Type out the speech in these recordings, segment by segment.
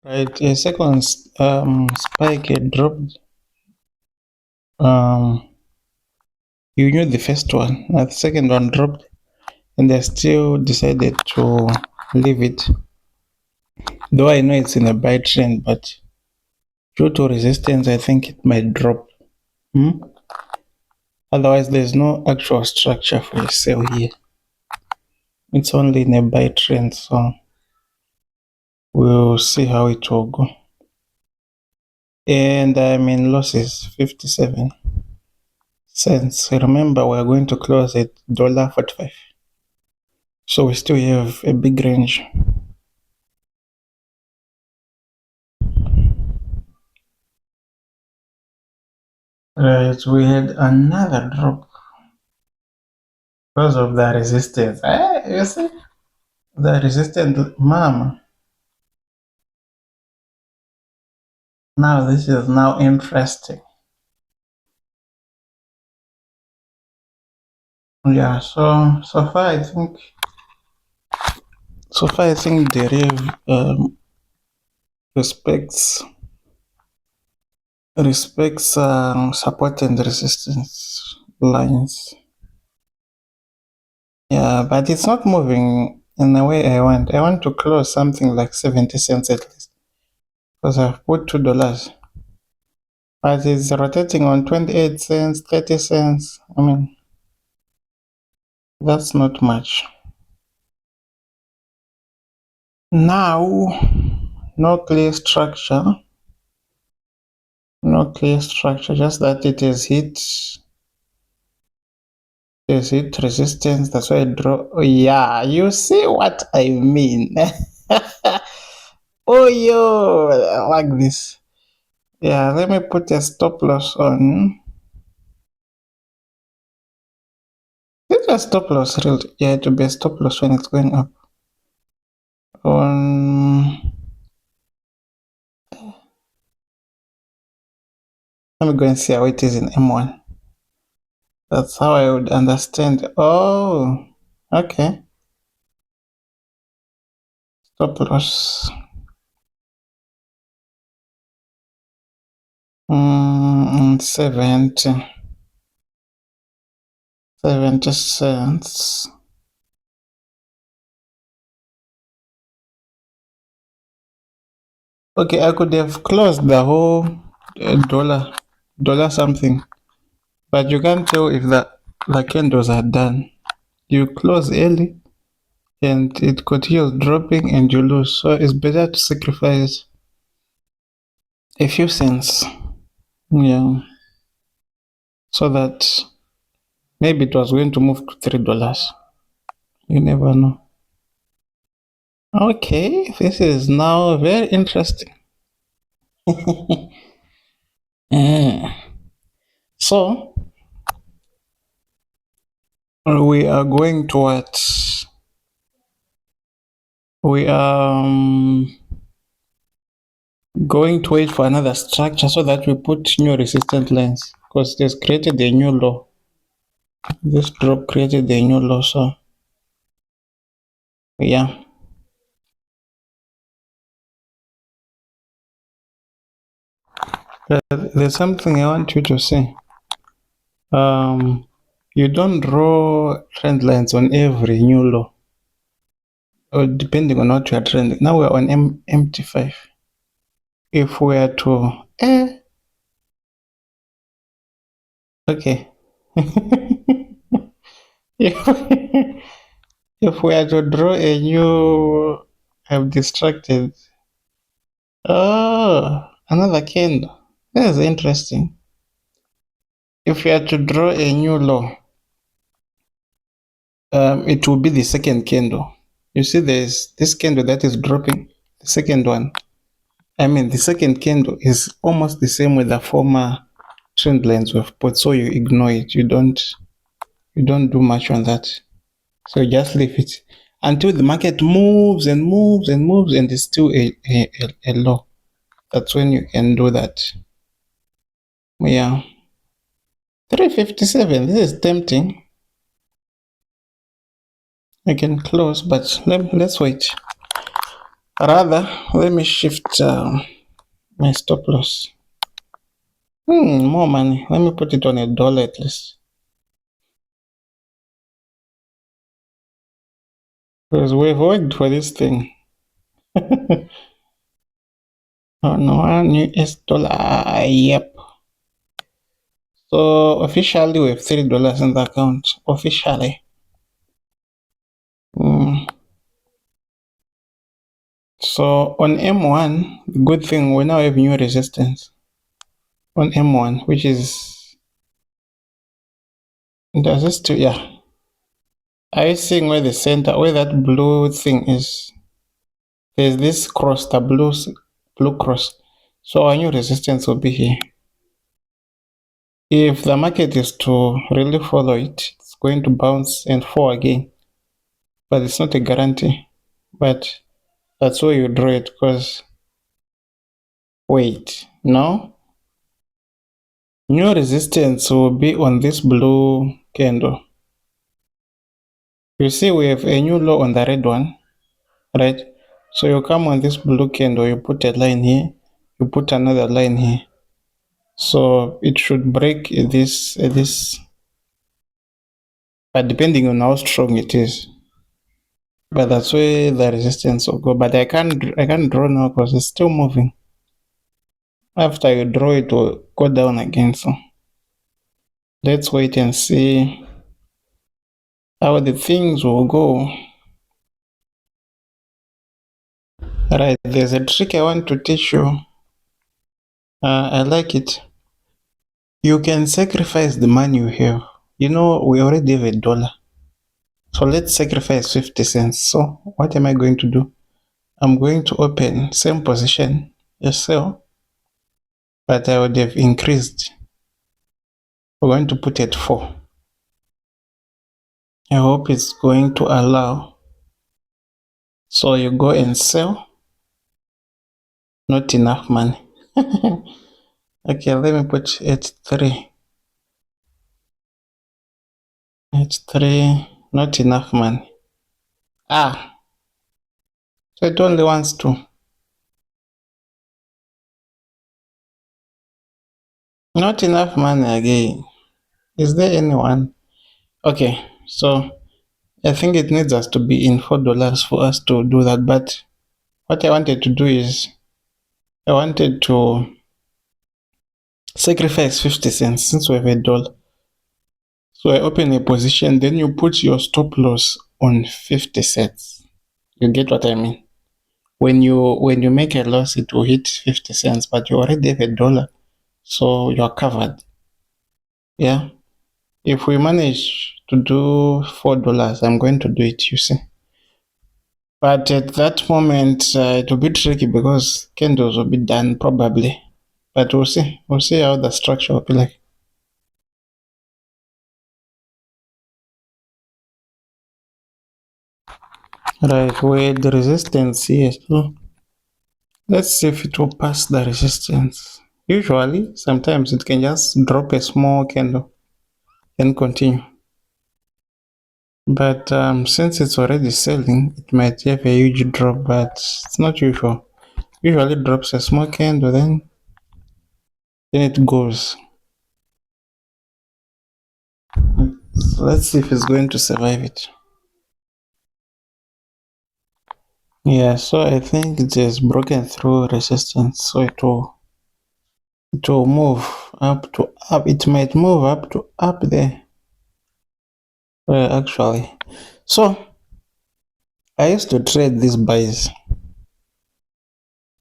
Right, a second spike had dropped. Um, you knew the first one, the second one dropped, and they still decided to leave it. Though I know it's in a buy trend, but due to resistance, I think it might drop. Hmm? Otherwise, there's no actual structure for a sell here. It's only in a buy trend, so we'll see how it will go. And I'm in losses, 57 cents. Remember, we're going to close at $1.45. So we still have a big range. Right, we had another drop because of the resistance. You see? The resistance, mama. Now this is now interesting. Yeah, so far I think Deriv respects support and resistance lines. Yeah, but it's not moving in the way I want. I want to close something like 70 cents at least because I've put $2. But it's rotating on 28 cents, 30 cents. I mean, that's not much. Now, no clear structure. No clear structure, just that it has hit resistance. That's why I draw. Oh, yeah, you see what I mean. Oh, yo, I like this. Yeah, let me put a stop loss on. This is a stop loss, really. Yeah, it will be a stop loss when it's going up. Let me go and see how it is in M1. That's how I would understand. Oh, okay. Stop loss. 70 cents. Okay, I could have closed the whole dollar something, but you can't tell if the candles are done. You close early and it continues dropping and you lose. So it's better to sacrifice a few cents. Yeah. So that maybe it was going to move to $3. You never know. Okay, this is now very interesting. So we are going towards going to wait for another structure so that we put new resistant lines because it has created a new low. This drop created a new low, so yeah. There's something I want you to see. You don't draw trend lines on every new low, or depending on what you are trending. Now we're on MT5. If we are to okay. if, if we are to draw a new, I'm distracted. Oh, another candle. That is interesting. If we are to draw a new low, it will be the second candle. You see, there's this candle that is dropping. The second one. I mean, the second candle is almost the same with the former trend lines we've put, so you ignore it. You don't do much on that. So just leave it until the market moves and moves and moves, and it's still a low. That's when you can do that. Yeah. 357. This is tempting. I can close, but let's wait. Rather, let me shift my stop loss. More money. Let me put it on $1 at least. Because we've worked for this thing. On $1. Yep. So officially we have $3 in the account. Officially. Mm. So on M1, good thing we now have new resistance on M1, which is, does this still, yeah. Are you seeing where the center, where that blue thing is? There's this cross, the blue cross. So our new resistance will be here. If the market is to really follow it, it's going to bounce and fall again. But it's not a guarantee. But that's where you draw it, because wait, no? New resistance will be on this blue candle. You see we have a new low on the red one, right? So you come on this blue candle, you put a line here, you put another line here. So it should break this, but depending on how strong it is. But that's where the resistance will go. But I can't draw now because it's still moving. After you draw, it will go down again. So let's wait and see how the things will go. Right, there's a trick I want to teach you. I like it. You can sacrifice the money you have. You know, we already have $1. So let's sacrifice 50 cents. So what am I going to do? I'm going to open same position, a sell, but I would have increased. We're going to put it 4. I hope it's going to allow. So you go and sell. Not enough money. Okay, let me put H3. H3, not enough money. So it only wants to. Not enough money again. Is there anyone? Okay, so I think it needs us to be in $4 for us to do that. But what I wanted to do is I wanted to sacrifice 50 cents since we have $1. So I open a position, then you put your stop loss on 50 cents. You get what I mean? When you make a loss, it will hit 50 cents, but you already have $1, so you're covered. Yeah. If we manage to do $4, I'm going to do it, you see. But at that moment, it will be tricky because candles will be done probably. But we'll see. We'll see how the structure will be like. Right, where the resistance here. So let's see if it will pass the resistance. Usually, sometimes it can just drop a small candle and continue. But since it's already selling, it might have a huge drop, but it's not usual. Usually it drops a small candle, then it goes. So let's see if it's going to survive it. Yeah, so I think it has broken through resistance, so it will move up to up. It might move up to up there. Actually, so I used to trade these buys.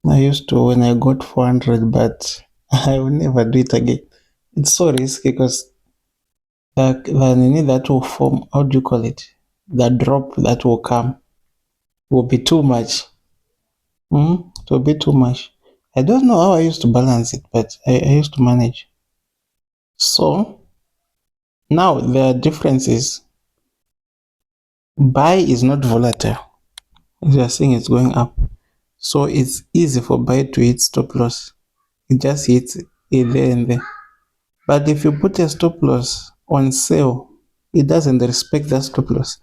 I used to when I got 400, but I will never do it again. It's so risky because the that will form, how do you call it? The drop that will come will be too much. It will be too much. I don't know how I used to balance it, but I used to manage. So now the difference is buy is not volatile. As you are seeing, it's going up. So it's easy for buy to hit stop loss. It just hits it there and there. But if you put a stop loss on sale, it doesn't respect that stop loss.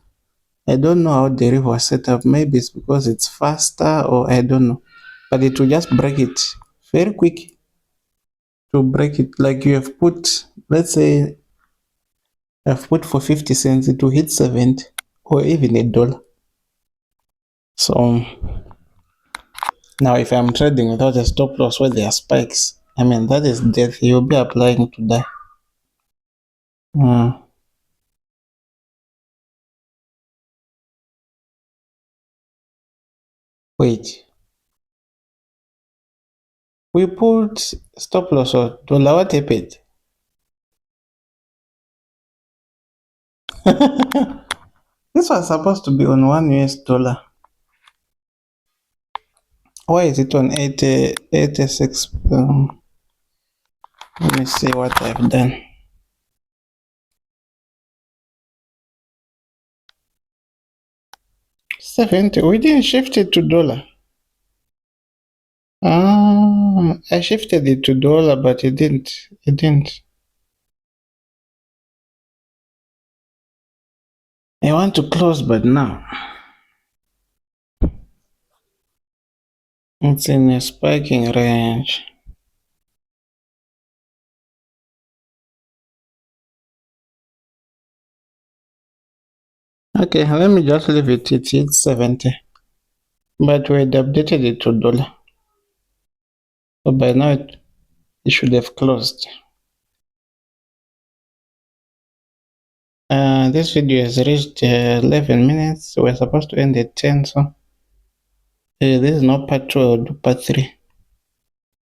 I don't know how Deriv was set up. Maybe it's because it's faster or I don't know. But it will just break it very quick to break it. Like you have put, let's say I've put for 50 cents, it will hit 70 or even $1. So now if I'm trading without a stop loss where there are spikes, I mean that is death. You'll be applying to die. Wait. We put stop loss or dollar. What happened? This was supposed to be on $1. Why is it on 86? Let me see what I've done. 70. We didn't shift it to dollar. I shifted it to dollar, but it didn't. It didn't. I want to close, but now it's in a spiking range. Okay, let me just leave it. It's 70. But we had updated it to dollar. So by now it should have closed. This video has reached 11 minutes. We're supposed to end at 10, so this is not part 2, I'll do part 3.